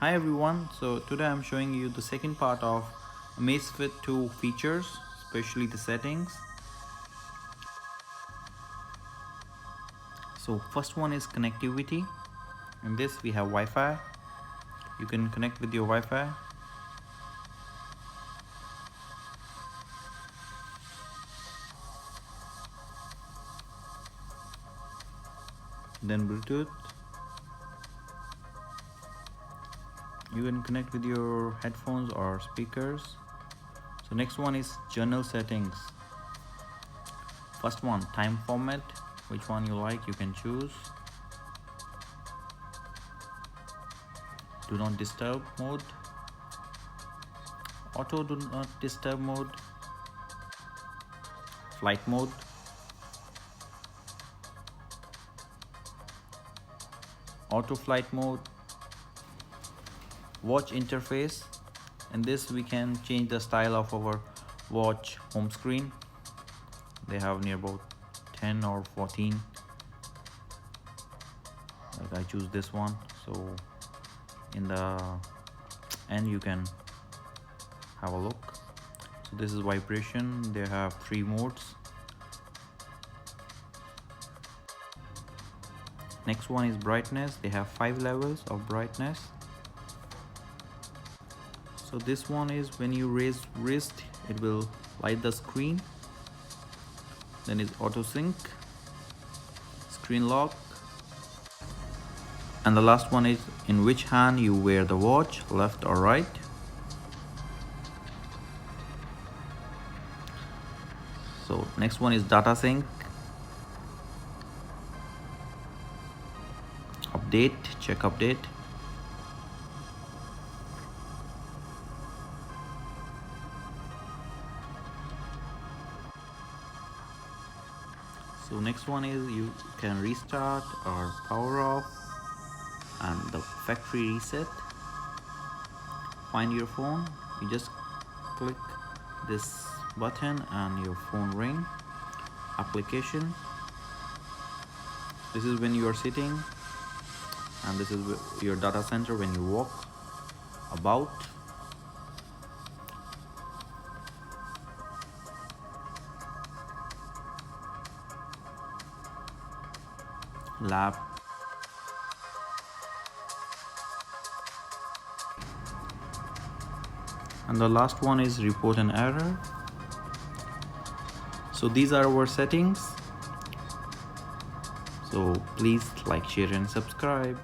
Hi everyone, so today I'm showing you the second part of Amazfit 2 features, especially the settings. So first one is connectivity. In this we have Wi-Fi. You can connect with your Wi-Fi. Then Bluetooth. You can connect with your headphones or speakers. So next one is journal settings. First one, time format. Which one you like, you can choose. Do not disturb mode, auto do not disturb mode, flight mode, auto flight mode, watch interface. In this we can change the style of our watch home screen. They have near about 10 or 14. Like I choose this one, so in the end you can have a look. So this is vibration. They have 3 modes. Next one is brightness. They have 5 levels of brightness. So this one is when you raise wrist, it will light the screen. Then is auto sync, screen lock, and the last one is in which hand you wear the watch, left or right. So next one is data sync, update, check update. So next one is you can restart or power off, and the factory reset. Find your phone, you just click this button and your phone ring. Application, this is when you are sitting, and this is your data center when you walk about. Lab, and the last one is report an error. So these are our settings. So please like, share and subscribe.